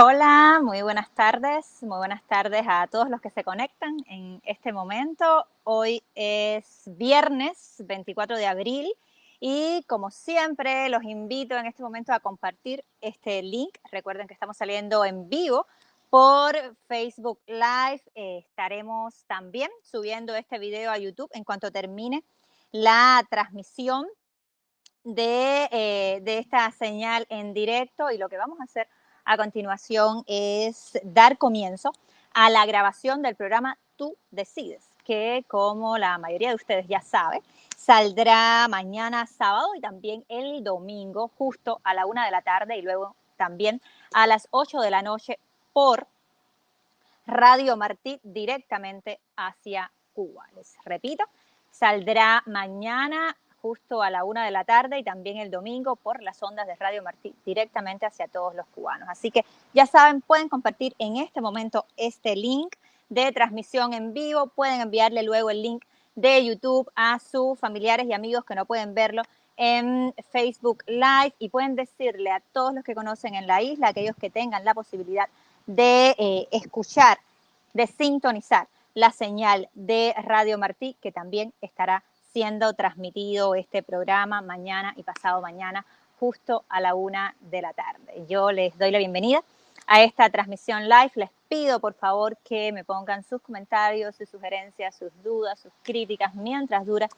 Hola, muy buenas tardes. Muy buenas tardes a todos los que se conectan en este momento. Hoy es viernes 24 de abril y como siempre los invito en este momento a compartir este link. Recuerden que estamos saliendo en vivo por Facebook Live. Estaremos también subiendo este video a YouTube en cuanto termine la transmisión de esta señal en directo, y lo que vamos a hacer a continuación es dar comienzo a la grabación del programa Tú Decides, que como la mayoría de ustedes ya sabe, saldrá mañana sábado y también el domingo justo a la 1 de la tarde y luego también a las 8 de la noche por Radio Martí directamente hacia Cuba. Les repito, saldrá mañana justo a la 1 de la tarde y también el domingo por las ondas de Radio Martí directamente hacia todos los cubanos. Así que ya saben, pueden compartir en este momento este link de transmisión en vivo, pueden enviarle luego el link de YouTube a sus familiares y amigos que no pueden verlo en Facebook Live, y pueden decirle a todos los que conocen en la isla, aquellos que tengan la posibilidad de escuchar, de sintonizar la señal de Radio Martí, que también estará siendo transmitido este programa mañana y pasado mañana justo a la 1 de la tarde. Yo les doy la bienvenida a esta transmisión live. Les pido por favor que me pongan sus comentarios, sus sugerencias, sus dudas, sus críticas mientras dura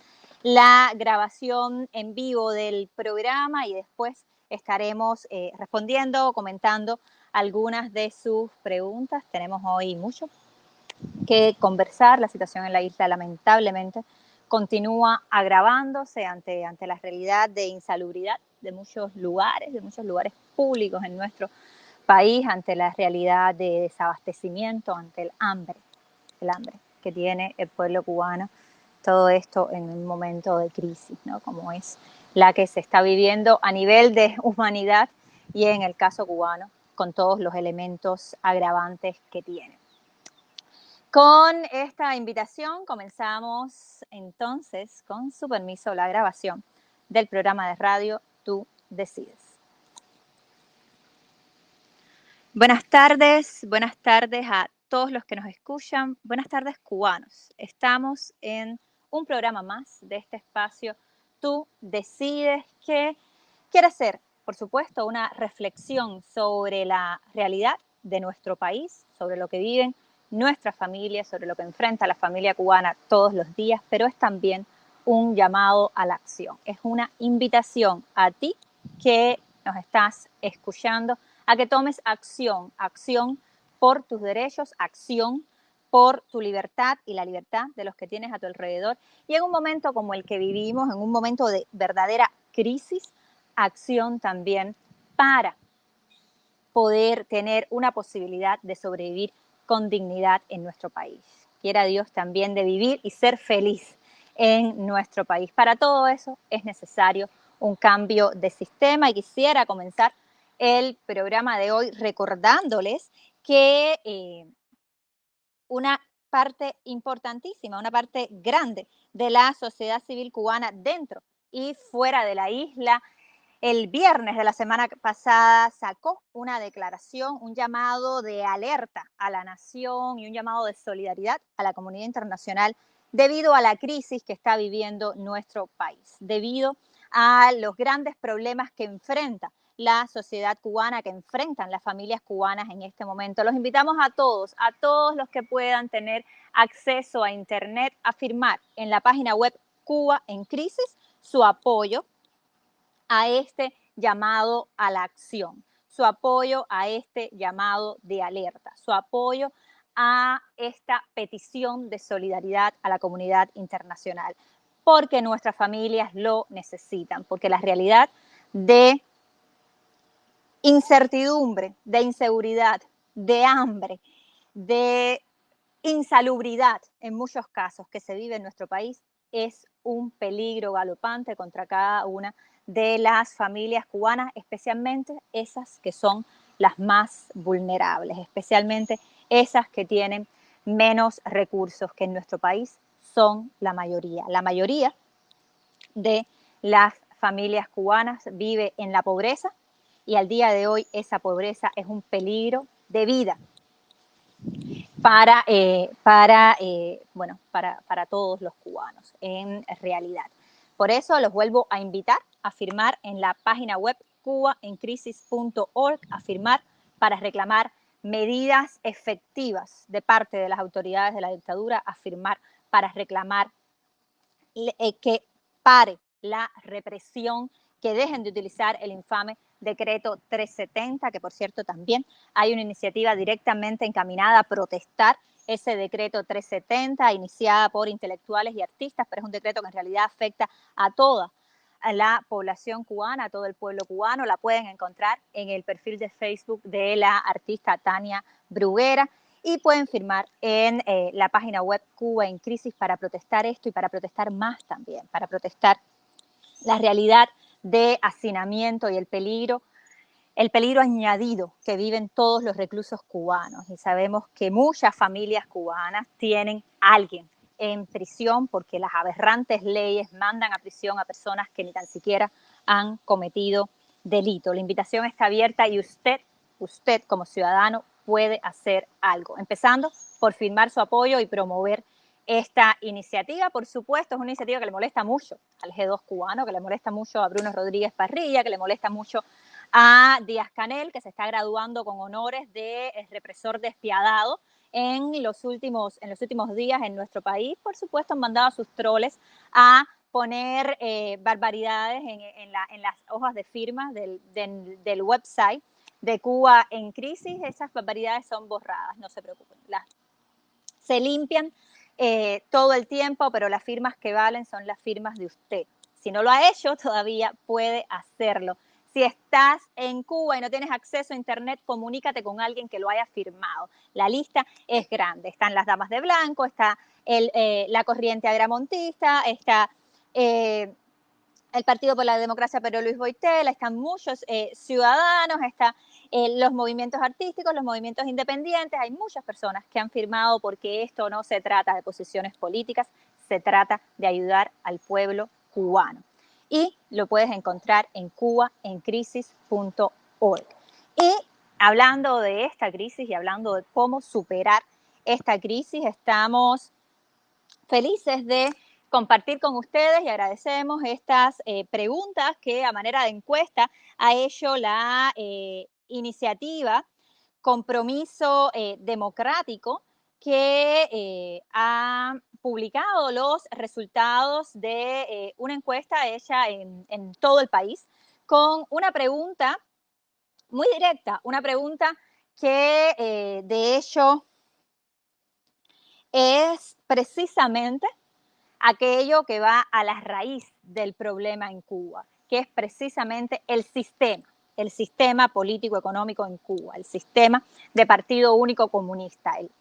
la grabación en vivo del programa, y después estaremos respondiendo, comentando algunas de sus preguntas. Tenemos hoy mucho que conversar. La situación en la isla lamentablemente continúa agravándose ante la realidad de insalubridad de muchos lugares públicos en nuestro país, ante la realidad de desabastecimiento, ante el hambre que tiene el pueblo cubano. Todo esto en un momento de crisis, ¿no?, como es la que se está viviendo a nivel de humanidad y en el caso cubano, con todos los elementos agravantes que tiene. Con esta invitación comenzamos entonces, con su permiso, la grabación del programa de radio Tú Decides. Buenas tardes a todos los que nos escuchan. Buenas tardes, cubanos. Estamos en un programa más de este espacio Tú Decides, que quiere ser, por supuesto, una reflexión sobre la realidad de nuestro país, sobre lo que viven nuestras familias, sobre lo que enfrenta la familia cubana todos los días, pero es también un llamado a la acción. Es una invitación a ti que nos estás escuchando a que tomes acción por tus derechos, acción por tu libertad y la libertad de los que tienes a tu alrededor. Y en un momento como el que vivimos, en un momento de verdadera crisis, acción también para poder tener una posibilidad de sobrevivir con dignidad en nuestro país. Quiera Dios también de vivir y ser feliz en nuestro país. Para todo eso es necesario un cambio de sistema, y quisiera comenzar el programa de hoy recordándoles que una parte importantísima, una parte grande de la sociedad civil cubana dentro y fuera de la isla, el viernes de la semana pasada sacó una declaración, un llamado de alerta a la nación y un llamado de solidaridad a la comunidad internacional debido a la crisis que está viviendo nuestro país, debido a los grandes problemas que enfrenta la sociedad cubana, que enfrentan las familias cubanas en este momento. Los invitamos a todos los que puedan tener acceso a Internet, a firmar en la página web Cuba en Crisis su apoyo a este llamado a la acción, su apoyo a este llamado de alerta, su apoyo a esta petición de solidaridad a la comunidad internacional, porque nuestras familias lo necesitan, porque la realidad de incertidumbre, de inseguridad, de hambre, de insalubridad en muchos casos que se vive en nuestro país es un peligro galopante contra cada una de las familias cubanas, especialmente esas que son las más vulnerables, especialmente esas que tienen menos recursos, que en nuestro país son la mayoría. La mayoría de las familias cubanas vive en la pobreza, y al día de hoy esa pobreza es un peligro de vida para todos los cubanos en realidad. Por eso los vuelvo a invitar a firmar en la página web cubaencrisis.org, a firmar para reclamar medidas efectivas de parte de las autoridades de la dictadura, a firmar para reclamar que pare la represión, que dejen de utilizar el infame decreto 370, que por cierto también hay una iniciativa directamente encaminada a protestar ese decreto 370, iniciada por intelectuales y artistas, pero es un decreto que en realidad afecta a toda la población cubana, a todo el pueblo cubano. La pueden encontrar en el perfil de Facebook de la artista Tania Bruguera y pueden firmar en la página web Cuba en Crisis para protestar esto y para protestar más también, para protestar la realidad de hacinamiento y el peligro añadido que viven todos los reclusos cubanos. Y sabemos que muchas familias cubanas tienen a alguien en prisión porque las aberrantes leyes mandan a prisión a personas que ni tan siquiera han cometido delito. La invitación está abierta y usted como ciudadano puede hacer algo, empezando por firmar su apoyo y promover esta iniciativa. Por supuesto, es una iniciativa que le molesta mucho al G2 cubano, que le molesta mucho a Bruno Rodríguez Parrilla, que le molesta mucho a Díaz-Canel, que se está graduando con honores de represor despiadado en los últimos días en nuestro país. Por supuesto, han mandado a sus troles a poner barbaridades en las hojas de firma del website de Cuba en Crisis. Esas barbaridades son borradas, no se preocupen. Se limpian todo el tiempo, pero las firmas que valen son las firmas de usted. Si no lo ha hecho, todavía puede hacerlo. Si estás en Cuba y no tienes acceso a internet, comunícate con alguien que lo haya firmado. La lista es grande. Están las Damas de Blanco, está la Corriente Agramontista, está el Partido por la Democracia Pedro Luis Boitela, están muchos ciudadanos, están los movimientos artísticos, los movimientos independientes. Hay muchas personas que han firmado porque esto no se trata de posiciones políticas, se trata de ayudar al pueblo cubano. Y lo puedes encontrar en cubaencrisis.org. Y hablando de esta crisis y hablando de cómo superar esta crisis, estamos felices de compartir con ustedes y agradecemos estas preguntas que a manera de encuesta ha hecho la iniciativa Compromiso Democrático, que ha publicado los resultados de una encuesta hecha en todo el país con una pregunta muy directa, una pregunta que de hecho es precisamente aquello que va a la raíz del problema en Cuba, que es precisamente el sistema político-económico en Cuba, el sistema de partido único comunista, el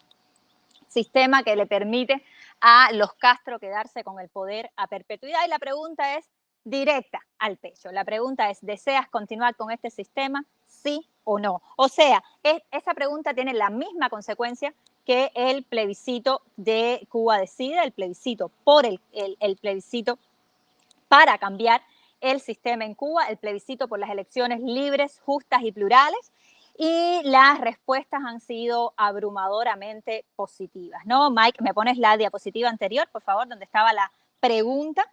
sistema que le permite a los Castro quedarse con el poder a perpetuidad. Y la pregunta es directa al pecho. La pregunta es, ¿deseas continuar con este sistema? ¿Sí o no? O sea, esa pregunta tiene la misma consecuencia que el plebiscito de Cuba Decide, el plebiscito por el plebiscito para cambiar el sistema en Cuba, el plebiscito por las elecciones libres, justas y plurales. Y las respuestas han sido abrumadoramente positivas, ¿no? Mike, ¿me pones la diapositiva anterior, por favor, donde estaba la pregunta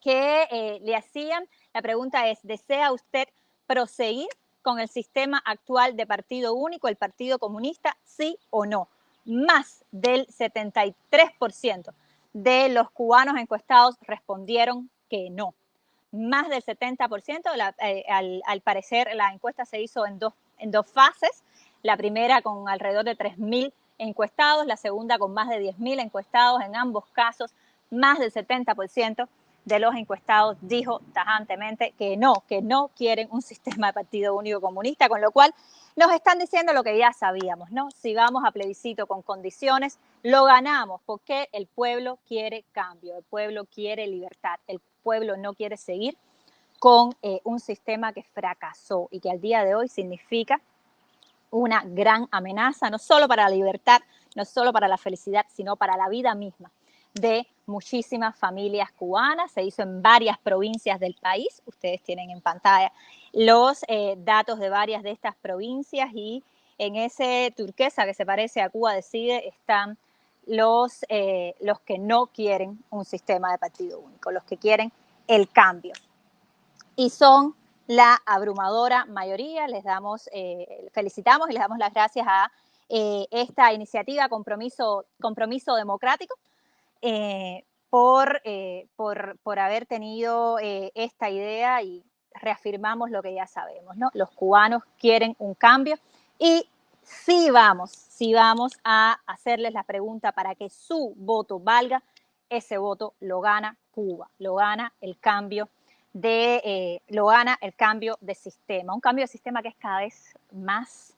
que le hacían? La pregunta es, ¿desea usted proseguir con el sistema actual de partido único, el Partido Comunista, sí o no? Más del 73% de los cubanos encuestados respondieron que no. Más del 70%, al parecer la encuesta se hizo en dos fases, la primera con alrededor de 3.000 encuestados, la segunda con más de 10.000 encuestados. En ambos casos, más del 70% de los encuestados dijo tajantemente que no quieren un sistema de partido único comunista, con lo cual nos están diciendo lo que ya sabíamos, ¿no? Si vamos a plebiscito con condiciones, lo ganamos porque el pueblo quiere cambio, el pueblo quiere libertad, el pueblo no quiere seguir con un sistema que fracasó y que al día de hoy significa una gran amenaza, no solo para la libertad, no solo para la felicidad, sino para la vida misma de muchísimas familias cubanas. Se hizo en varias provincias del país. Ustedes tienen en pantalla los datos de varias de estas provincias, y en ese turquesa que se parece a Cuba Decide están los que no quieren un sistema de partido único, los que quieren el cambio. Y son la abrumadora mayoría. Les damos, felicitamos y les damos las gracias a esta iniciativa Compromiso Democrático por haber tenido esta idea, y reafirmamos lo que ya sabemos, ¿no? Los cubanos quieren un cambio, y sí vamos a hacerles la pregunta para que su voto valga. Ese voto lo gana Cuba, lo gana el cambio de sistema, un cambio de sistema que es cada vez más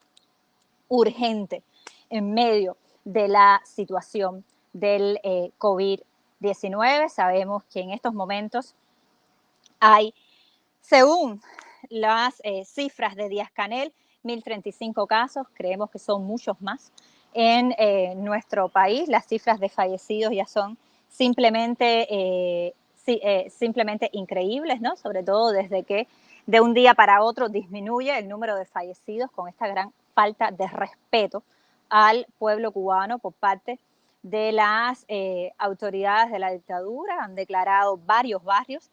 urgente en medio de la situación del COVID-19. Sabemos que en estos momentos hay, según las cifras de Díaz-Canel, 1.035 casos. Creemos que son muchos más en nuestro país. Las cifras de fallecidos ya son simplemente increíbles, ¿no? Sobre todo desde que de un día para otro disminuye el número de fallecidos, con esta gran falta de respeto al pueblo cubano por parte de las autoridades de la dictadura. Han declarado varios barrios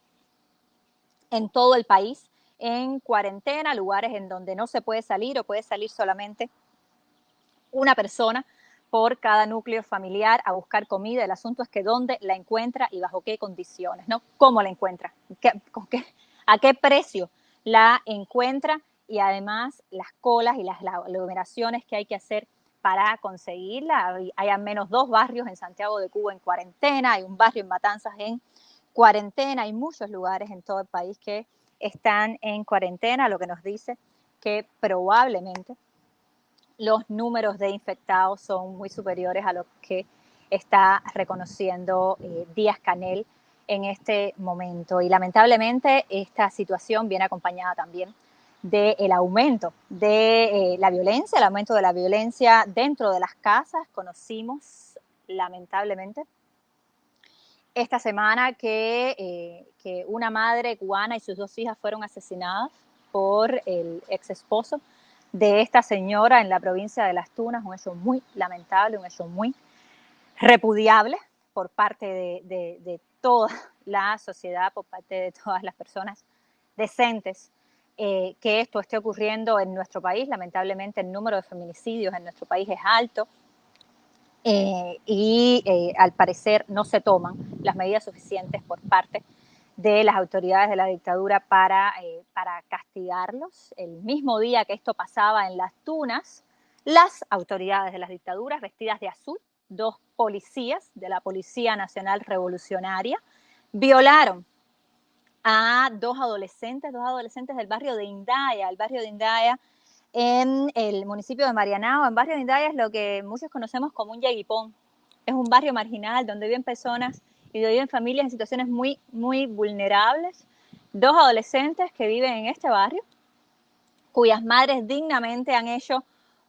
en todo el país en cuarentena, lugares en donde no se puede salir o puede salir solamente una persona por cada núcleo familiar a buscar comida. El asunto es que dónde la encuentra y bajo qué condiciones, ¿no? ¿Cómo la encuentra? ¿A qué precio la encuentra? Y además las colas y las aglomeraciones que hay que hacer para conseguirla. Hay al menos 2 barrios en Santiago de Cuba en cuarentena, hay un barrio en Matanzas en cuarentena, hay muchos lugares en todo el país que están en cuarentena, lo que nos dice que probablemente los números de infectados son muy superiores a lo que está reconociendo Díaz-Canel en este momento. Y lamentablemente esta situación viene acompañada también del aumento de la violencia, el aumento de la violencia dentro de las casas. Conocimos lamentablemente esta semana que una madre cubana y sus 2 hijas fueron asesinadas por el ex esposo de esta señora en la provincia de Las Tunas. Un hecho muy lamentable, un hecho muy repudiable por parte de toda la sociedad, por parte de todas las personas decentes, que esto esté ocurriendo en nuestro país. Lamentablemente el número de feminicidios en nuestro país es alto. Al parecer no se toman las medidas suficientes por parte de las autoridades de la dictadura para castigarlos. El mismo día que esto pasaba en Las Tunas, las autoridades de las dictaduras, vestidas de azul, 2 policías de la Policía Nacional Revolucionaria, violaron a 2 adolescentes del barrio de Indaya. El barrio de Indaya en el municipio de Marianao. En barrio de Indaya es lo que muchos conocemos como un yeguipón. Es un barrio marginal donde viven personas y donde viven familias en situaciones muy, muy vulnerables. 2 adolescentes que viven en este barrio, cuyas madres dignamente han hecho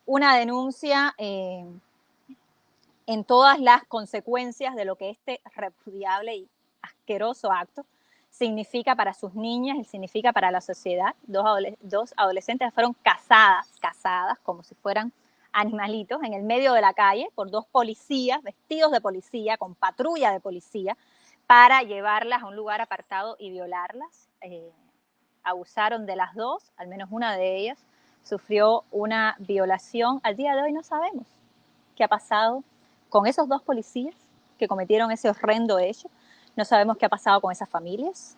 una denuncia en todas las consecuencias de lo que este repudiable y asqueroso acto significa para sus niñas y significa para la sociedad. 2 adolescentes fueron cazadas como si fueran animalitos en el medio de la calle por 2 policías vestidos de policía, con patrulla de policía, para llevarlas a un lugar apartado y violarlas. Abusaron de las 2, al menos una de ellas sufrió una violación. Al día de hoy no sabemos qué ha pasado con esos 2 policías que cometieron ese horrendo hecho. No sabemos qué ha pasado con esas familias.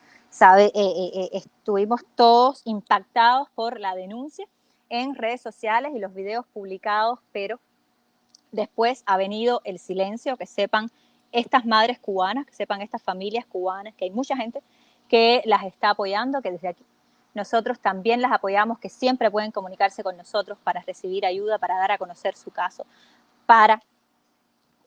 Estuvimos todos impactados por la denuncia en redes sociales y los videos publicados, pero después ha venido el silencio. Que sepan estas madres cubanas, que sepan estas familias cubanas, que hay mucha gente que las está apoyando, que desde aquí nosotros también las apoyamos, que siempre pueden comunicarse con nosotros para recibir ayuda, para dar a conocer su caso, para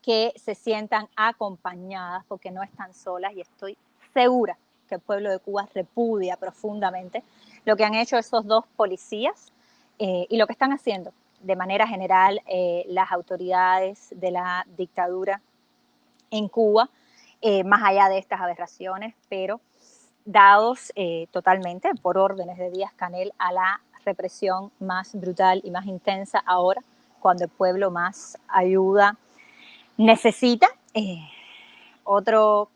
que se sientan acompañadas, porque no están solas, y estoy segura que el pueblo de Cuba repudia profundamente lo que han hecho esos 2 policías y lo que están haciendo de manera general las autoridades de la dictadura en Cuba, más allá de estas aberraciones, pero dados totalmente por órdenes de Díaz-Canel a la represión más brutal y más intensa ahora, cuando el pueblo más ayuda necesita. Otro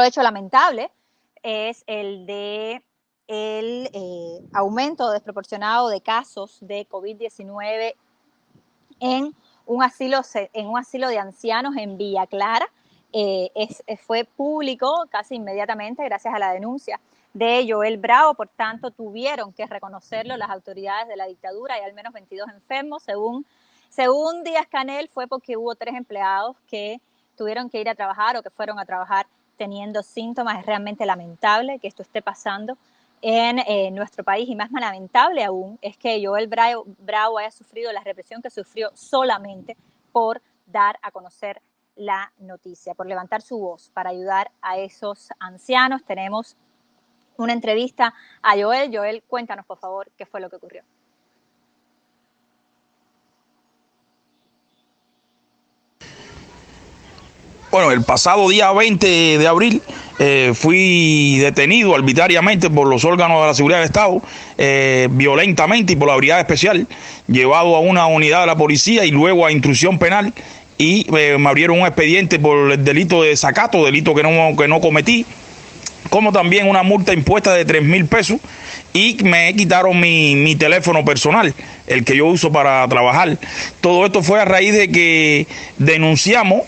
hecho lamentable es el de el aumento desproporcionado de casos de COVID-19 en un asilo de ancianos en Villa Clara. Fue público casi inmediatamente gracias a la denuncia de Joel Bravo, por tanto tuvieron que reconocerlo las autoridades de la dictadura. Hay al menos 22 enfermos, según Díaz-Canel fue porque hubo 3 empleados que tuvieron que ir a trabajar o que fueron a trabajar teniendo síntomas. Es realmente lamentable que esto esté pasando en nuestro país, y más lamentable aún es que Joel Bravo haya sufrido la represión que sufrió solamente por dar a conocer la noticia, por levantar su voz para ayudar a esos ancianos. Tenemos una entrevista a Joel. Joel, cuéntanos por favor qué fue lo que ocurrió. Bueno, el pasado día 20 de abril fui detenido arbitrariamente por los órganos de la seguridad del Estado, violentamente, y por la Brigada Especial, llevado a una unidad de la policía y luego a instrucción penal, y me abrieron un expediente por el delito de desacato, delito que no cometí, como también una multa impuesta de 3,000 pesos, y me quitaron mi teléfono personal, el que yo uso para trabajar. Todo esto fue a raíz de que denunciamos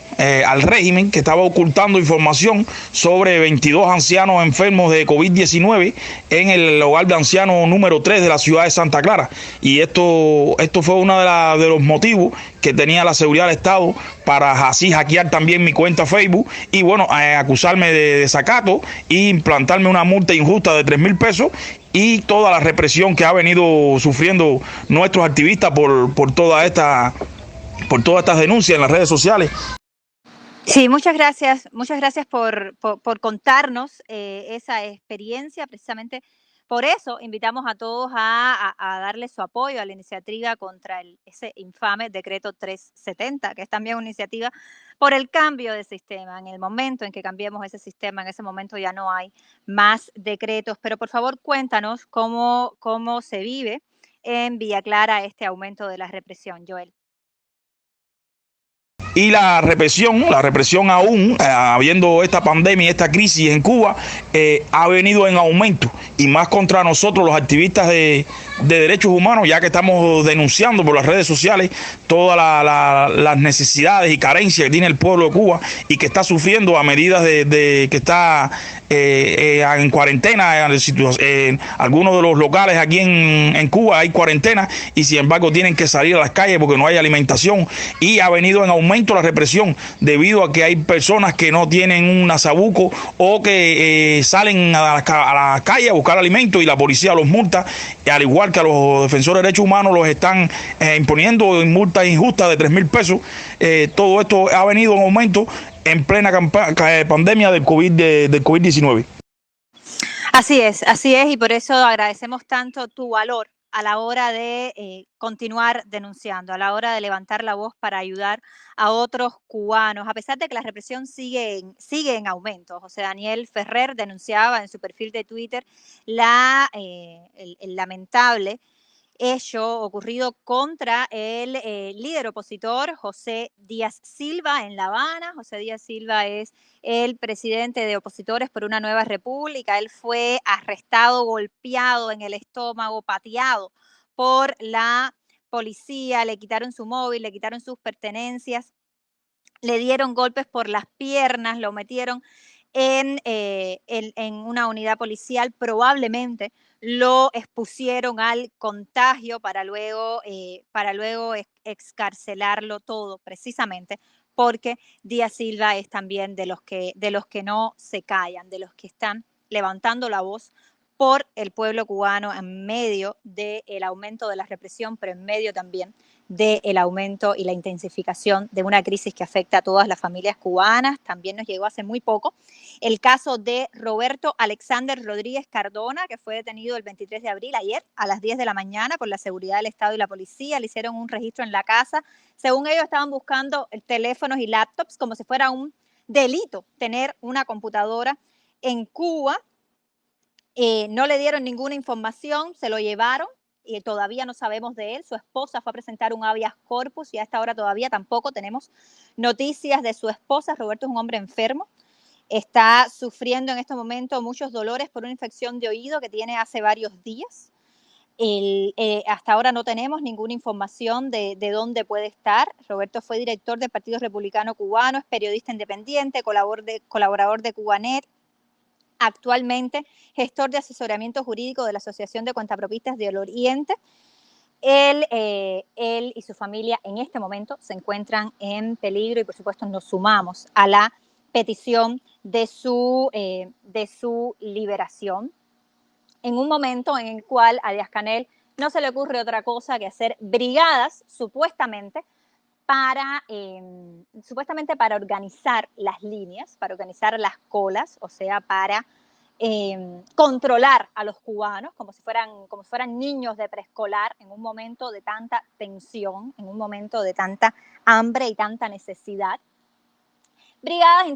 al régimen que estaba ocultando información sobre 22 ancianos enfermos de COVID-19 en el hogar de ancianos número 3 de la ciudad de Santa Clara. Y esto fue uno de los motivos que tenía la seguridad del Estado para así hackear también mi cuenta Facebook y, bueno, acusarme de desacato e implantarme una multa injusta de 3,000 pesos y toda la represión que ha venido sufriendo nuestros activistas por todas estas denuncias en las redes sociales. Sí, muchas gracias por contarnos esa experiencia. Precisamente por eso invitamos a todos a darle su apoyo a la iniciativa contra ese infame decreto 370, que es también una iniciativa por el cambio de sistema. En el momento en que cambiemos ese sistema, en ese momento ya no hay más decretos. Pero por favor, cuéntanos cómo se vive en Villa Clara este aumento de la represión, Joel. Y la represión aún, habiendo esta pandemia y esta crisis en Cuba, ha venido en aumento, y más contra nosotros los activistas de derechos humanos, ya que estamos denunciando por las redes sociales todas las necesidades y carencias que tiene el pueblo de Cuba y que está sufriendo a medida de que está en cuarentena. En algunos de los locales aquí en Cuba hay cuarentena y sin embargo tienen que salir a las calles porque no hay alimentación, y ha venido en aumento la represión debido a que hay personas que no tienen un nasabuco o que salen a la calle a buscar alimentos y la policía los multa, al igual que a los defensores de derechos humanos los están imponiendo multas injustas de 3,000 pesos. Todo esto ha venido en aumento en plena pandemia del COVID-19. Así es, y por eso agradecemos tanto tu valor a la hora de continuar denunciando, a la hora de levantar la voz para ayudar a otros cubanos, a pesar de que la represión sigue en aumento. José Daniel Ferrer denunciaba en su perfil de Twitter el lamentable hecho ocurrido contra el líder opositor José Díaz Silva en La Habana. José Díaz Silva es el presidente de Opositores por una Nueva República. Él fue arrestado, golpeado en el estómago, pateado por la policía, le quitaron su móvil, le quitaron sus pertenencias, le dieron golpes por las piernas, lo metieron en una unidad policial. Probablemente lo expusieron al contagio para luego excarcelarlo todo, precisamente porque Díaz Silva es también de los que no se callan, de los que están levantando la voz por el pueblo cubano en medio del aumento de la represión, pero en medio también del aumento y la intensificación de una crisis que afecta a todas las familias cubanas. También nos llegó hace muy poco el caso de Roberto Alexander Rodríguez Cardona, que fue detenido el 23 de abril, ayer, a las 10 de la mañana, por la seguridad del Estado y la policía. Le hicieron un registro en la casa. Según ellos, estaban buscando teléfonos y laptops como si fuera un delito tener una computadora en Cuba. No le dieron ninguna información, se lo llevaron y todavía no sabemos de él. Su esposa fue a presentar un habeas corpus y a esta hora todavía tampoco tenemos noticias de su esposa. Roberto es un hombre enfermo. Está sufriendo en este momento muchos dolores por una infección de oído que tiene hace varios días. Hasta ahora no tenemos ninguna información de dónde puede estar. Roberto fue director del Partido Republicano Cubano, es periodista independiente, colaborador de Cubanet, actualmente gestor de asesoramiento jurídico de la Asociación de Cuentapropistas del Oriente. Él y su familia en este momento se encuentran en peligro y por supuesto nos sumamos a la petición de su liberación en un momento en el cual a Díaz-Canel no se le ocurre otra cosa que hacer brigadas supuestamente para organizar las líneas, para organizar las colas, o sea, para controlar a los cubanos como si fueran niños de preescolar en un momento de tanta tensión, en un momento de tanta hambre y tanta necesidad. Brigadas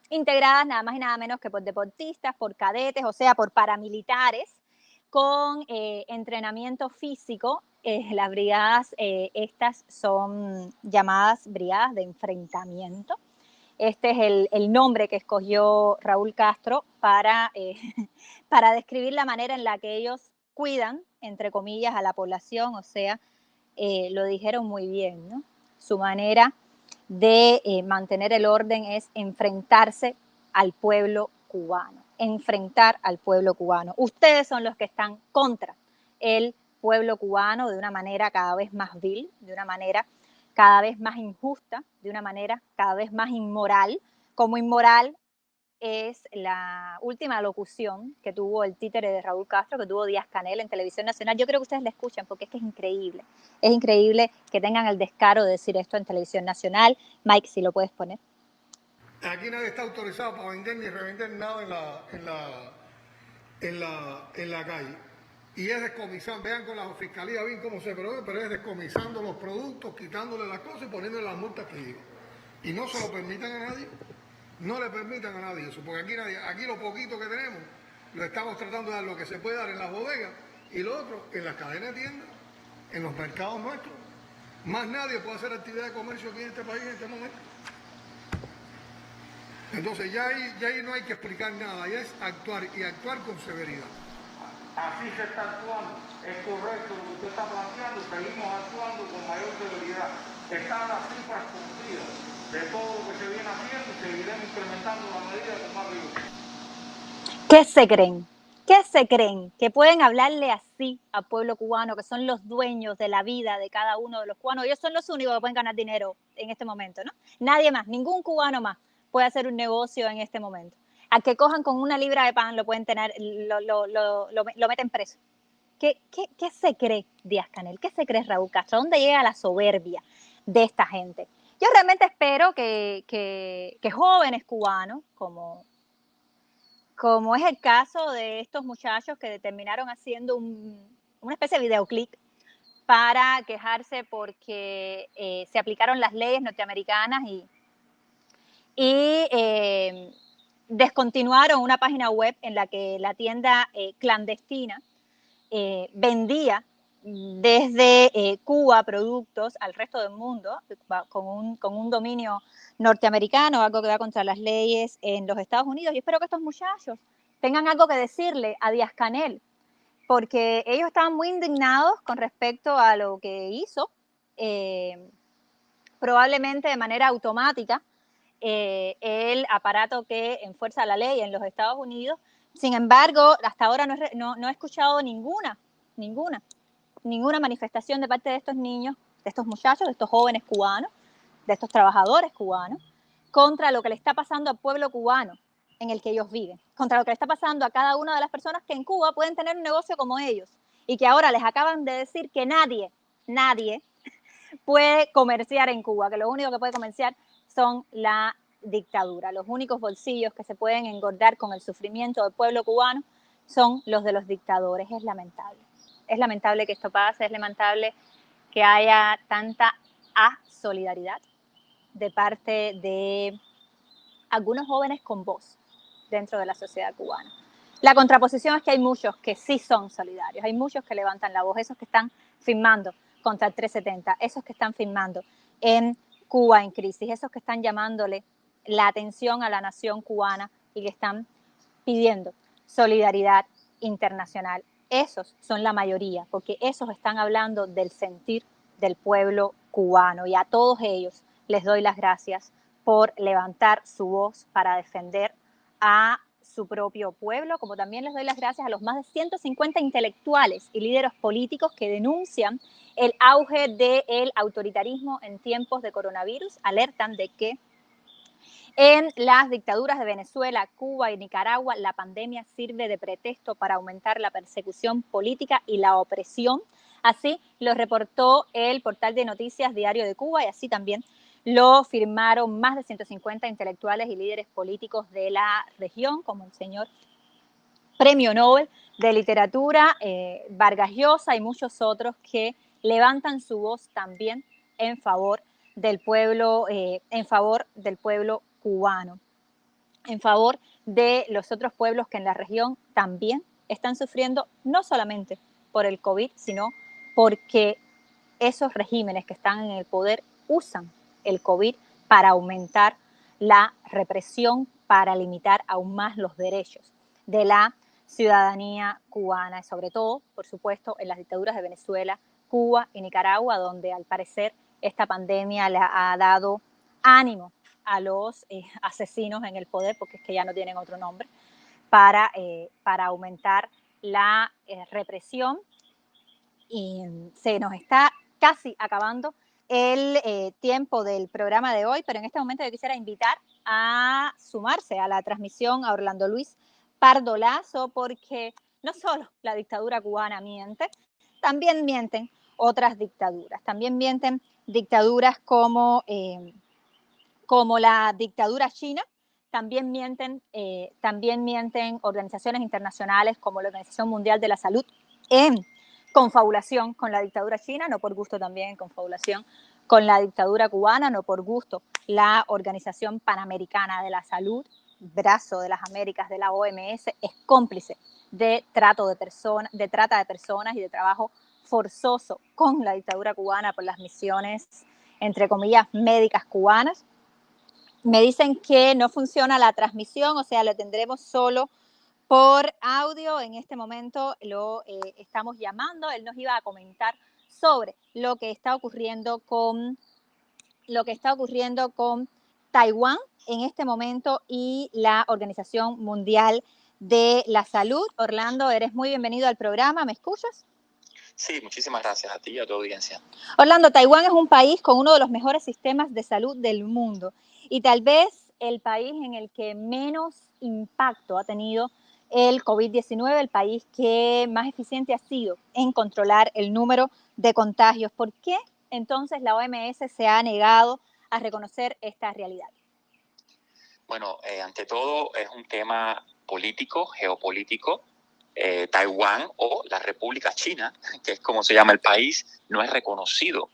integradas nada más y nada menos que por deportistas, por cadetes, o sea, por paramilitares con entrenamiento físico. Las brigadas, estas son llamadas brigadas de enfrentamiento. Este es el nombre que escogió Raúl Castro para describir la manera en la que ellos cuidan, entre comillas, a la población, o sea, lo dijeron muy bien, ¿no? Su manera de mantener el orden es enfrentarse al pueblo cubano, enfrentar al pueblo cubano. Ustedes son los que están contra el pueblo cubano de una manera cada vez más vil, de una manera cada vez más injusta, de una manera cada vez más inmoral. Como inmoral es la última locución que tuvo el títere de Raúl Castro, que tuvo Díaz-Canel en Televisión Nacional. Yo creo que ustedes la escuchan porque es que es increíble. Es increíble que tengan el descaro de decir esto en Televisión Nacional. Mike, si lo puedes poner. Aquí nadie está autorizado para vender ni revender nada en la calle. Y es descomisando, vean con la fiscalía bien cómo se produce, pero es descomisando los productos, quitándole las cosas y poniéndole las multas que digo. Y no se lo permitan a nadie, no le permitan a nadie eso, porque aquí lo poquito que tenemos, lo estamos tratando de dar lo que se puede dar en las bodegas y lo otro en las cadenas de tiendas, en los mercados nuestros. Más nadie puede hacer actividad de comercio aquí en este país en este momento. Entonces ya ahí no hay que explicar nada, ya es actuar y actuar con severidad. Así se está actuando, es correcto lo que usted está planteando, seguimos actuando con mayor severidad. Están las cifras cumplidas de todo lo que se viene haciendo y seguiremos incrementando la medida con más rigor. ¿Qué se creen? ¿Qué se creen? Que pueden hablarle así al pueblo cubano, que son los dueños de la vida de cada uno de los cubanos. Ellos son los únicos que pueden ganar dinero en este momento, ¿no? Nadie más, ningún cubano más puede hacer un negocio en este momento. Al que cojan con una libra de pan lo pueden tener, lo meten preso. ¿Qué se cree Díaz-Canel? ¿Qué se cree Raúl Castro? ¿A dónde llega la soberbia de esta gente? Yo realmente espero que jóvenes cubanos, como es el caso de estos muchachos que terminaron haciendo una especie de videoclip para quejarse porque se aplicaron las leyes norteamericanas y descontinuaron una página web en la que la tienda clandestina vendía desde Cuba productos al resto del mundo con un dominio norteamericano, algo que va contra las leyes en los Estados Unidos. Y espero que estos muchachos tengan algo que decirle a Díaz-Canel, porque ellos estaban muy indignados con respecto a lo que hizo, probablemente de manera automática, el aparato que enfuerza la ley en los Estados Unidos. Sin embargo, hasta ahora no he escuchado ninguna manifestación de parte de estos niños, de estos muchachos, de estos jóvenes cubanos, de estos trabajadores cubanos, contra lo que le está pasando al pueblo cubano en el que ellos viven, contra lo que le está pasando a cada una de las personas que en Cuba pueden tener un negocio como ellos y que ahora les acaban de decir que nadie puede comerciar en Cuba, que lo único que puede comerciar son la dictadura. Los únicos bolsillos que se pueden engordar con el sufrimiento del pueblo cubano son los de los dictadores. Es lamentable. Es lamentable que esto pase, es lamentable que haya tanta asolidaridad de parte de algunos jóvenes con voz dentro de la sociedad cubana. La contraposición es que hay muchos que sí son solidarios, hay muchos que levantan la voz, esos que están firmando contra el 370, esos que están firmando en Cuba en crisis, esos que están llamándole la atención a la nación cubana y que están pidiendo solidaridad internacional. Esos son la mayoría, porque esos están hablando del sentir del pueblo cubano, y a todos ellos les doy las gracias por levantar su voz para defender a su propio pueblo, como también les doy las gracias a los más de 150 intelectuales y líderes políticos que denuncian el auge del autoritarismo en tiempos de coronavirus, alertan de que en las dictaduras de Venezuela, Cuba y Nicaragua, la pandemia sirve de pretexto para aumentar la persecución política y la opresión. Así lo reportó el portal de noticias Diario de Cuba, y así también lo firmaron más de 150 intelectuales y líderes políticos de la región, como el señor Premio Nobel de Literatura, Vargas Llosa, y muchos otros que levantan su voz también en favor del pueblo cubano, en favor de los otros pueblos que en la región también están sufriendo, no solamente por el COVID, sino porque esos regímenes que están en el poder usan el COVID para aumentar la represión, para limitar aún más los derechos de la ciudadanía cubana, y sobre todo, por supuesto, en las dictaduras de Venezuela, Cuba y Nicaragua, donde al parecer esta pandemia le ha dado ánimo a los asesinos en el poder, porque es que ya no tienen otro nombre, para aumentar la represión. Y se nos está casi acabando el tiempo del programa de hoy, pero en este momento yo quisiera invitar a sumarse a la transmisión a Orlando Luis Pardo Lazo, porque no solo la dictadura cubana miente, también mienten otras dictaduras, también mienten dictaduras como la dictadura china, también mienten organizaciones internacionales como la Organización Mundial de la Salud en confabulación con la dictadura china, no por gusto también en confabulación con la dictadura cubana, no por gusto la Organización Panamericana de la Salud, brazo de las Américas de la OMS, es cómplice de trata de personas y de trabajo forzoso con la dictadura cubana por las misiones, entre comillas, médicas cubanas. Me dicen que no funciona la transmisión, o sea, lo tendremos solo por audio. En este momento lo estamos llamando. Él nos iba a comentar sobre lo que está ocurriendo con Taiwán en este momento y la Organización Mundial de la Salud. Orlando, eres muy bienvenido al programa. ¿Me escuchas? Sí, muchísimas gracias a ti y a tu audiencia. Orlando, Taiwán es un país con uno de los mejores sistemas de salud del mundo y tal vez el país en el que menos impacto ha tenido el COVID-19, el país que más eficiente ha sido en controlar el número de contagios. ¿Por qué entonces la OMS se ha negado a reconocer esta realidad? Bueno, ante todo es un tema político, geopolítico. Taiwán o la República China, que es como se llama el país, no es reconocido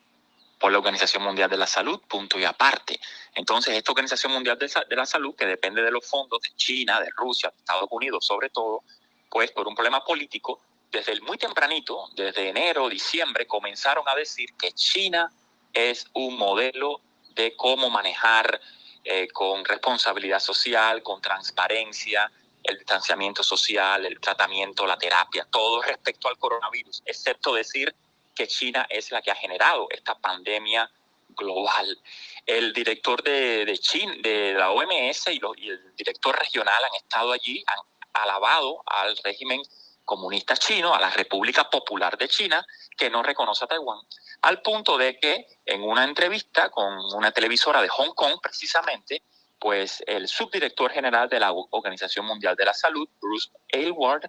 por la Organización Mundial de la Salud, punto y aparte. Entonces, esta Organización Mundial de la Salud, que depende de los fondos de China, de Rusia, de Estados Unidos sobre todo, pues por un problema político, desde muy tempranito, desde enero, diciembre, comenzaron a decir que China es un modelo de cómo manejar con responsabilidad social, con transparencia, el distanciamiento social, el tratamiento, la terapia, todo respecto al coronavirus, excepto decir que China es la que ha generado esta pandemia global. El director de la OMS y el director regional han estado allí, han alabado al régimen comunista chino, a la República Popular de China, que no reconoce a Taiwán, al punto de que en una entrevista con una televisora de Hong Kong, precisamente, pues el subdirector general de la Organización Mundial de la Salud, Bruce Aylward,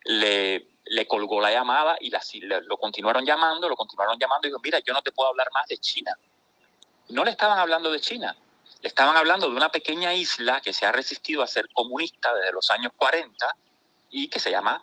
le colgó la llamada y lo continuaron llamando y dijo, mira, yo no te puedo hablar más de China. No le estaban hablando de China, le estaban hablando de una pequeña isla que se ha resistido a ser comunista desde los años 40 y que se llama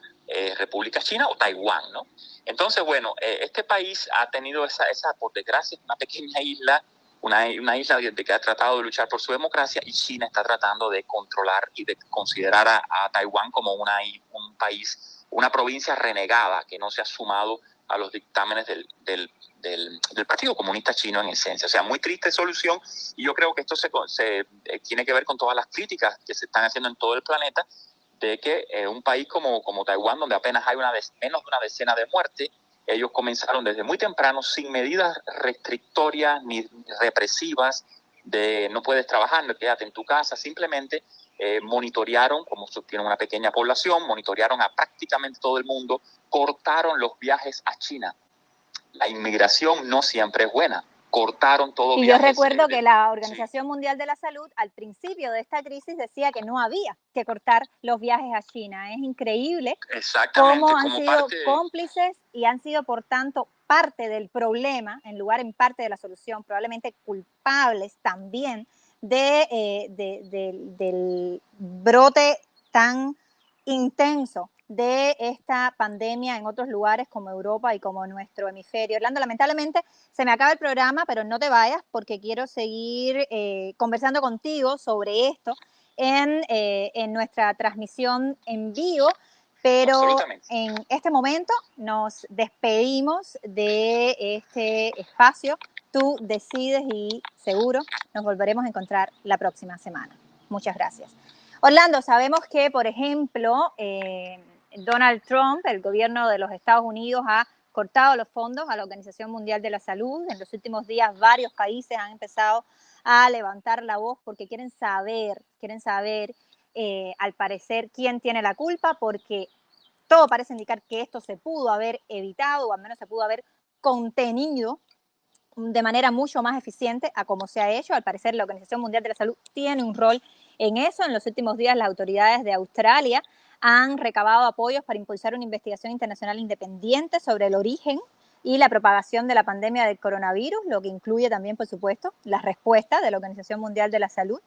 República China o Taiwán, ¿no? Entonces, bueno, este país ha tenido esa, por desgracia, una pequeña isla una isla que ha tratado de luchar por su democracia, y China está tratando de controlar y de considerar a Taiwán como un país, una provincia renegada que no se ha sumado a los dictámenes del Partido Comunista Chino en esencia. O sea, muy triste solución, y yo creo que esto se tiene que ver con todas las críticas que se están haciendo en todo el planeta, de que un país como Taiwán, donde apenas hay menos de una decena de muertes, ellos comenzaron desde muy temprano sin medidas restrictorias ni represivas de no puedes trabajar, no quédate en tu casa, simplemente monitorearon, como tienen una pequeña población, monitorearon a prácticamente todo el mundo, cortaron los viajes a China. La inmigración no siempre es buena. Cortaron todo. Y yo recuerdo que la Organización Mundial de la Salud al principio de esta crisis decía que no había que cortar los viajes a China. Es increíble cómo han sido cómplices y han sido, por tanto, parte del problema, en parte de la solución, probablemente culpables también del brote tan intenso de esta pandemia en otros lugares como Europa y como nuestro hemisferio. Orlando, lamentablemente se me acaba el programa, pero no te vayas porque quiero seguir conversando contigo sobre esto en nuestra transmisión en vivo, pero en este momento nos despedimos de este espacio. Tú decides y seguro nos volveremos a encontrar la próxima semana. Muchas gracias. Orlando, sabemos que, por ejemplo, Donald Trump, el gobierno de los Estados Unidos, ha cortado los fondos a la Organización Mundial de la Salud. En los últimos días varios países han empezado a levantar la voz porque quieren saber, al parecer, quién tiene la culpa, porque todo parece indicar que esto se pudo haber evitado, o al menos se pudo haber contenido de manera mucho más eficiente a como se ha hecho. Al parecer, la Organización Mundial de la Salud tiene un rol en eso. En los últimos días, las autoridades de Australia han recabado apoyos para impulsar una investigación internacional independiente sobre el origen y la propagación de la pandemia del coronavirus, lo que incluye también, por supuesto, la respuesta de la Organización Mundial de la Salud.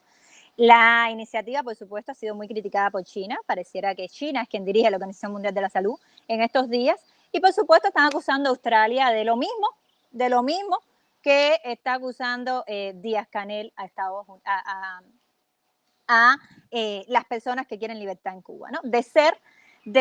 La iniciativa, por supuesto, ha sido muy criticada por China. Pareciera que China es quien dirige la Organización Mundial de la Salud en estos días. Y, por supuesto, están acusando a Australia de lo mismo que está acusando Díaz-Canel a las personas que quieren libertad en Cuba, ¿no? De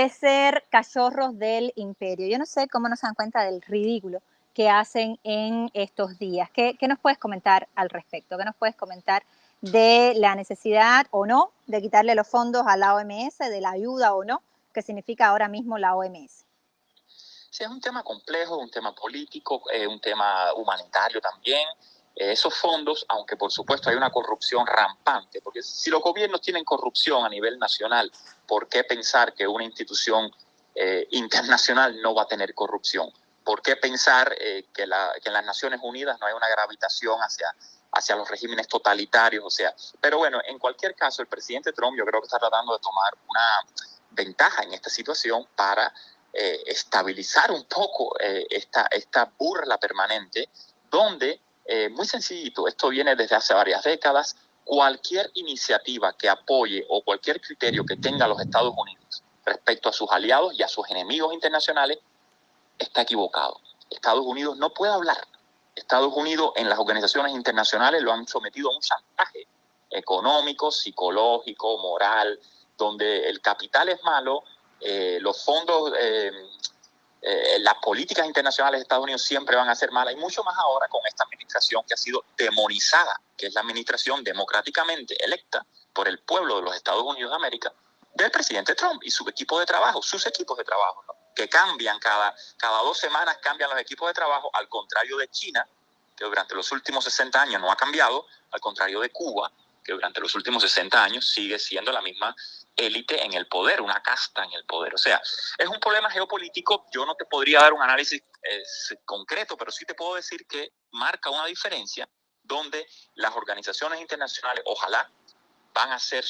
ser cachorros del imperio. Yo no sé cómo no se dan cuenta del ridículo que hacen en estos días. ¿Qué nos puedes comentar al respecto? ¿Qué nos puedes comentar de la necesidad o no de quitarle los fondos a la OMS, de la ayuda o no que significa ahora mismo la OMS? Sí, es un tema complejo, un tema político, un tema humanitario también. Esos fondos, aunque por supuesto hay una corrupción rampante, porque si los gobiernos tienen corrupción a nivel nacional, ¿por qué pensar que una institución internacional no va a tener corrupción? ¿Por qué pensar que en las Naciones Unidas no hay una gravitación hacia los regímenes totalitarios? O sea, pero bueno, en cualquier caso, el presidente Trump yo creo que está tratando de tomar una ventaja en esta situación para estabilizar un poco esta burla permanente, donde, muy sencillito, esto viene desde hace varias décadas, cualquier iniciativa que apoye o cualquier criterio que tenga los Estados Unidos respecto a sus aliados y a sus enemigos internacionales está equivocado. Estados Unidos no puede hablar. Estados Unidos en las organizaciones internacionales lo han sometido a un chantaje económico, psicológico, moral, donde el capital es malo. Los fondos, las políticas internacionales de Estados Unidos siempre van a ser malas, y mucho más ahora con esta administración que ha sido demonizada, que es la administración democráticamente electa por el pueblo de los Estados Unidos de América, del presidente Trump y sus equipos de trabajo, ¿no? Que cambian cada 2 semanas, cambian los equipos de trabajo, al contrario de China, que durante los últimos 60 años no ha cambiado, al contrario de Cuba, que durante los últimos 60 años sigue siendo la misma élite en el poder, una casta en el poder. O sea, es un problema geopolítico. Yo no te podría dar un análisis concreto, pero sí te puedo decir que marca una diferencia donde las organizaciones internacionales, ojalá, van a ser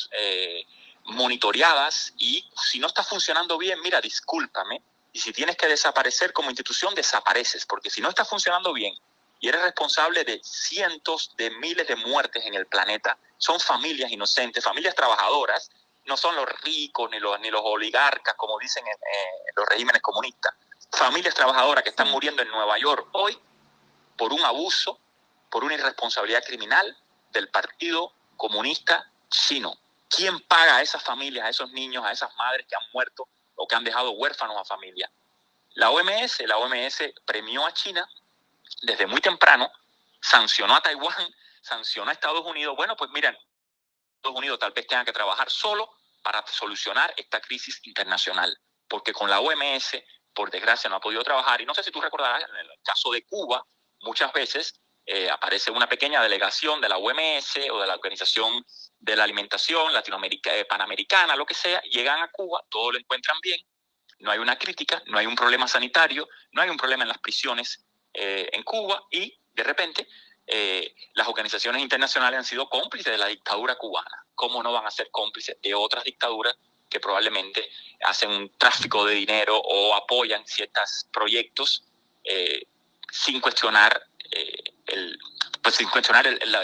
monitoreadas, y si no está funcionando bien, mira, discúlpame, y si tienes que desaparecer como institución, desapareces, porque si no está funcionando bien y eres responsable de cientos de miles de muertes en el planeta, son familias inocentes, familias trabajadoras, no son los ricos ni los oligarcas, como dicen los regímenes comunistas. Familias trabajadoras que están muriendo en Nueva York hoy por un abuso por una irresponsabilidad criminal del Partido Comunista Chino. ¿Quién paga a esas familias, a esos niños, a esas madres que han muerto o que han dejado huérfanos a familia? La OMS premió a China desde muy temprano, sancionó a Taiwán, sancionó a Estados Unidos. Bueno, pues miren, Estados Unidos tal vez tenga que trabajar solo para solucionar esta crisis internacional, porque con la OMS, por desgracia, no ha podido trabajar. Y no sé si tú recordarás, en el caso de Cuba, muchas veces aparece una pequeña delegación de la OMS o de la Organización de la Alimentación Panamericana, lo que sea, llegan a Cuba, todo lo encuentran bien, no hay una crítica, no hay un problema sanitario, no hay un problema en las prisiones en Cuba, y de repente las organizaciones internacionales han sido cómplices de la dictadura cubana. ¿Cómo no van a ser cómplices de otras dictaduras que probablemente hacen un tráfico de dinero o apoyan ciertos proyectos sin cuestionar el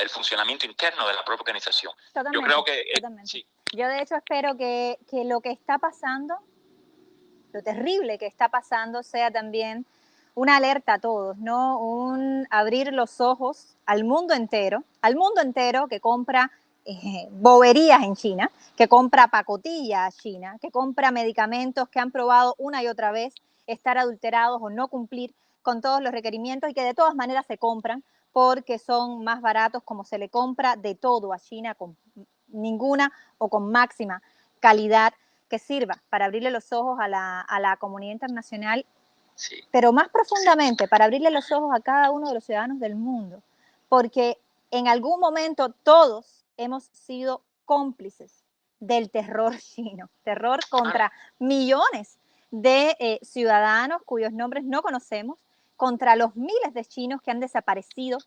funcionamiento interno de la propia organización? Totalmente, yo creo que totalmente. sí. Yo de hecho espero que lo que está pasando, lo terrible que está pasando, sea también una alerta a todos, ¿no? Un abrir los ojos al mundo entero que compra boberías en China, que compra pacotilla a China, que compra medicamentos que han probado una y otra vez estar adulterados o no cumplir con todos los requerimientos y que de todas maneras se compran porque son más baratos, como se le compra de todo a China con ninguna o con máxima calidad que sirva para abrirle los ojos a la comunidad internacional, sí, pero más profundamente para abrirle los ojos a cada uno de los ciudadanos del mundo, porque en algún momento todos hemos sido cómplices del terror chino, terror contra millones de ciudadanos cuyos nombres no conocemos, contra los miles de chinos que han desaparecido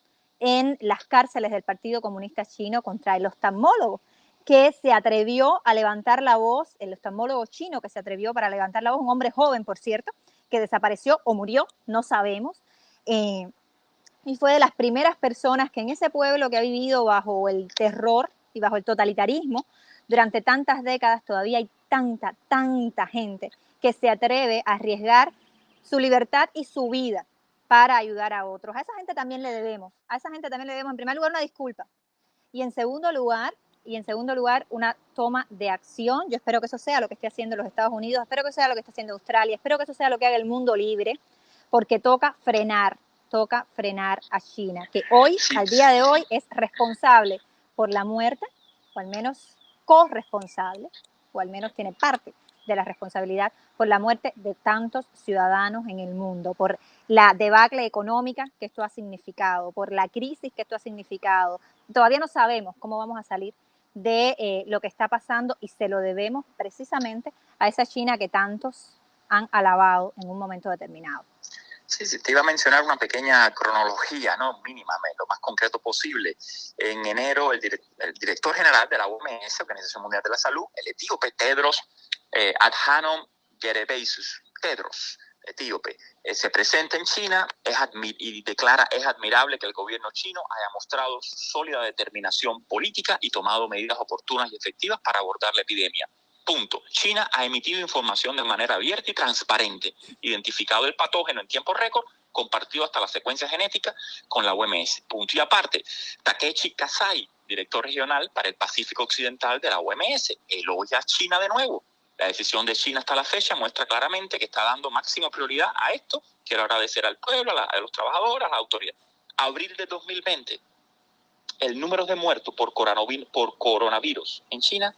en las cárceles del Partido Comunista Chino, contra el oftalmólogo que se atrevió a levantar la voz, el oftalmólogo chino que se atrevió para levantar la voz, un hombre joven, por cierto, que desapareció o murió, no sabemos, y fue de las primeras personas que en ese pueblo que ha vivido bajo el terror y bajo el totalitarismo durante tantas décadas, todavía hay tanta gente que se atreve a arriesgar su libertad y su vida para ayudar a otros. A esa gente también le debemos, en primer lugar una disculpa y en segundo lugar una toma de acción. Yo espero que eso sea lo que esté haciendo los Estados Unidos, espero que sea lo que esté haciendo Australia, espero que eso sea lo que haga el mundo libre, porque toca frenar a China, que hoy, al día de hoy, es responsable por la muerte, o al menos corresponsable, o al menos tiene parte de la responsabilidad por la muerte de tantos ciudadanos en el mundo, por la debacle económica que esto ha significado, por la crisis que esto ha significado. Todavía no sabemos cómo vamos a salir de lo que está pasando y se lo debemos precisamente a esa China que tantos han alabado en un momento determinado. Sí, te iba a mencionar una pequeña cronología, ¿no? Mínima, lo más concreto posible. En enero, el director general de la OMS, Organización Mundial de la Salud, el etíope Tedros Adhanom Ghebreyesus, Tedros, etíope, se presenta en China y declara: es admirable que el gobierno chino haya mostrado sólida determinación política y tomado medidas oportunas y efectivas para abordar la epidemia. Punto. China ha emitido información de manera abierta y transparente, identificado el patógeno en tiempo récord, compartido hasta la secuencia genética con la OMS. Punto y aparte. Takeshi Kasai, director regional para el Pacífico Occidental de la OMS, elogia a China de nuevo. La decisión de China hasta la fecha muestra claramente que está dando máxima prioridad a esto. Quiero agradecer al pueblo, a los trabajadores, a las autoridades. Abril de 2020, el número de muertos por coronavirus en China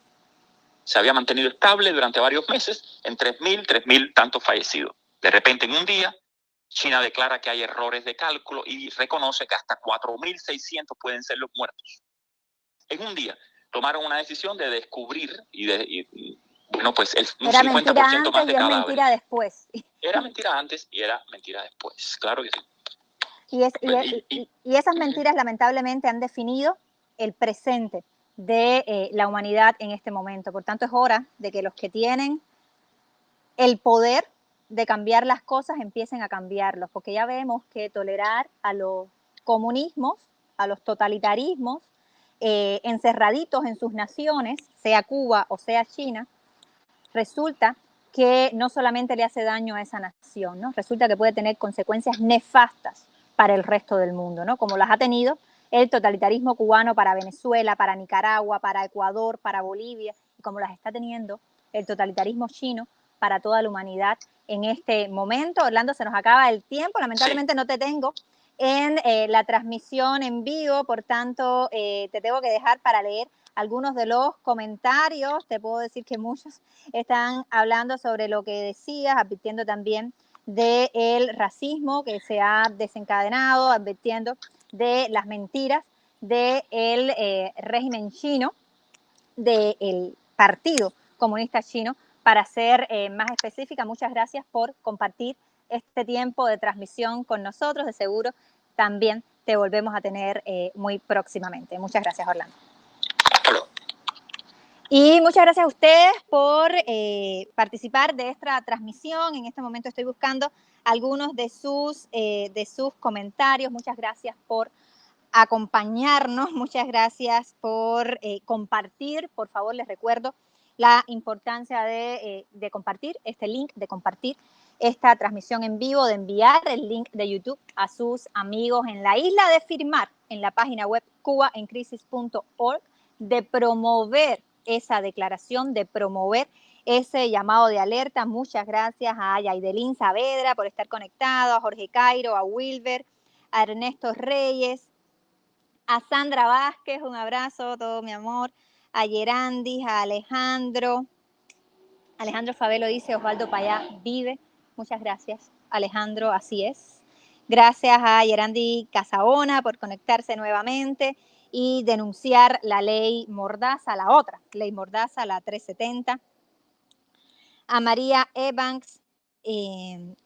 se había mantenido estable durante varios meses en 3.000 tantos fallecidos. De repente, en un día, China declara que hay errores de cálculo y reconoce que hasta 4.600 pueden ser los muertos. En un día tomaron una decisión de descubrir bueno, pues un 50% más de cadáveres. Era mentira después. Era mentira antes y era mentira después, claro que sí. Y esas mentiras lamentablemente han definido el presente de la humanidad en este momento. Por tanto, es hora de que los que tienen el poder de cambiar las cosas empiecen a cambiarlos, porque ya vemos que tolerar a los comunismos, a los totalitarismos, encerraditos en sus naciones, sea Cuba o sea China, resulta que no solamente le hace daño a esa nación, ¿no? Resulta que puede tener consecuencias nefastas para el resto del mundo, ¿no? Como las ha tenido el totalitarismo cubano para Venezuela, para Nicaragua, para Ecuador, para Bolivia, y como las está teniendo el totalitarismo chino para toda la humanidad en este momento. Orlando, se nos acaba el tiempo, lamentablemente no te tengo en la transmisión en vivo, por tanto te tengo que dejar para leer algunos de los comentarios. Te puedo decir que muchos están hablando sobre lo que decías, advirtiendo también del racismo que se ha desencadenado, advirtiendo de las mentiras del régimen chino, del Partido Comunista Chino. Para ser más específica, muchas gracias por compartir este tiempo de transmisión con nosotros. De seguro también te volvemos a tener muy próximamente. Muchas gracias, Orlando. Y muchas gracias a ustedes por participar de esta transmisión. En este momento estoy buscando algunos de sus comentarios. Muchas gracias por acompañarnos, muchas gracias por compartir. Por favor, les recuerdo la importancia de compartir este link, de compartir esta transmisión en vivo, de enviar el link de YouTube a sus amigos en la isla, de firmar en la página web cubaencrisis.org, de promover esa declaración, de promover ese llamado de alerta. Muchas gracias a Yaidelín Saavedra por estar conectado, a Jorge Cairo, a Wilber, a Ernesto Reyes, a Sandra Vázquez, un abrazo, todo mi amor, a Yerandis, a Alejandro Favelo dice, Osvaldo Payá vive. Muchas gracias, Alejandro, así es. Gracias a Yerandi Casabona por conectarse nuevamente y denunciar la ley Mordaza, la otra ley Mordaza, la 370. A María Evans,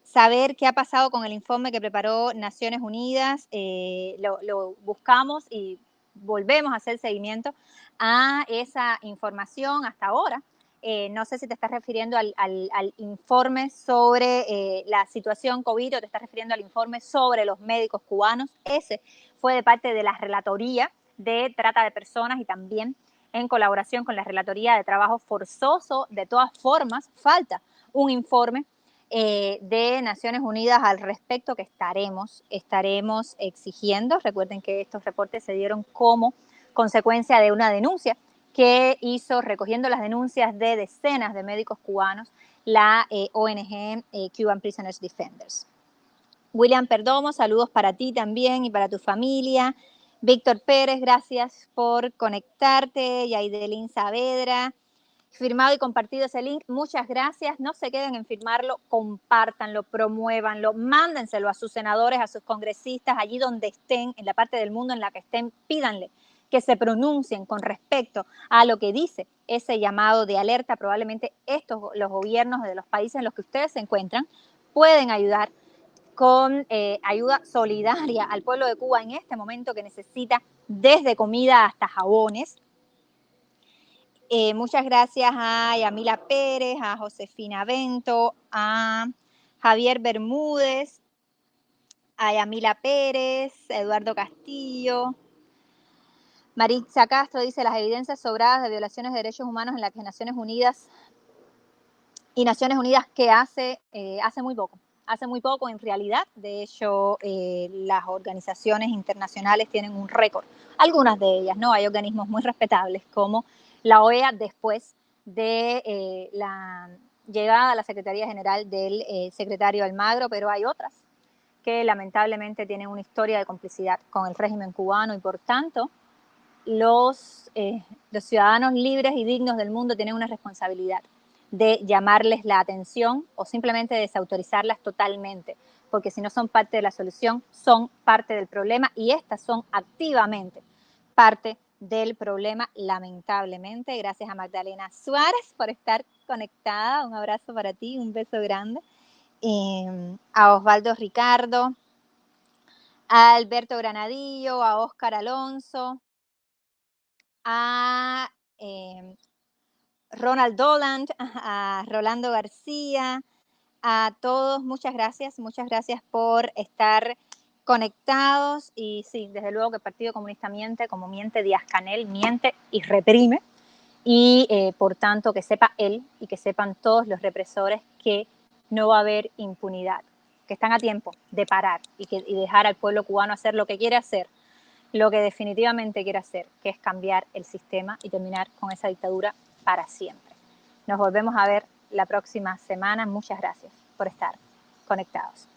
saber qué ha pasado con el informe que preparó Naciones Unidas. Lo buscamos y volvemos a hacer seguimiento a esa información hasta ahora. No sé si te estás refiriendo al informe sobre la situación COVID o te estás refiriendo al informe sobre los médicos cubanos. Ese fue de parte de la Relatoría de Trata de Personas y también en colaboración con la Relatoría de Trabajo Forzoso. De todas formas, falta un informe de Naciones Unidas al respecto que estaremos exigiendo. Recuerden que estos reportes se dieron como consecuencia de una denuncia que hizo, recogiendo las denuncias de decenas de médicos cubanos, la ONG Cuban Prisoners Defenders. William Perdomo, saludos para ti también y para tu familia. Víctor Pérez, gracias por conectarte. Yaidelín Saavedra, firmado y compartido ese link. Muchas gracias. No se queden en firmarlo, compártanlo, promuévanlo, mándenselo a sus senadores, a sus congresistas, allí donde estén, en la parte del mundo en la que estén, pídanle que se pronuncien con respecto a lo que dice ese llamado de alerta. Probablemente los gobiernos de los países en los que ustedes se encuentran pueden ayudar con ayuda solidaria al pueblo de Cuba en este momento que necesita desde comida hasta jabones. Muchas gracias a Yamila Pérez, a Josefina Bento, a Javier Bermúdez, a Yamila Pérez, a Eduardo Castillo. Maritza Castro dice, las evidencias sobradas de violaciones de derechos humanos en las que Naciones Unidas que hace muy poco en realidad. De hecho, las organizaciones internacionales tienen un récord, algunas de ellas, ¿no? Hay organismos muy respetables como la OEA después de la llegada a la Secretaría General del secretario Almagro, pero hay otras que lamentablemente tienen una historia de complicidad con el régimen cubano y por tanto los ciudadanos libres y dignos del mundo tienen una responsabilidad de llamarles la atención o simplemente desautorizarlas totalmente, porque si no son parte de la solución, son parte del problema y estas son activamente parte del problema, lamentablemente. Gracias a Magdalena Suárez por estar conectada. Un abrazo para ti, un beso grande. A Osvaldo Ricardo, a Alberto Granadillo, a Óscar Alonso, a Ronald Doland, a Rolando García, a todos, muchas gracias por estar conectados. Y sí, desde luego que el Partido Comunista miente, como miente Díaz-Canel, miente y reprime. Y por tanto que sepa él y que sepan todos los represores que no va a haber impunidad, que están a tiempo de parar y dejar al pueblo cubano hacer lo que quiere hacer, lo que definitivamente quiere hacer, que es cambiar el sistema y terminar con esa dictadura para siempre. Nos volvemos a ver la próxima semana. Muchas gracias por estar conectados.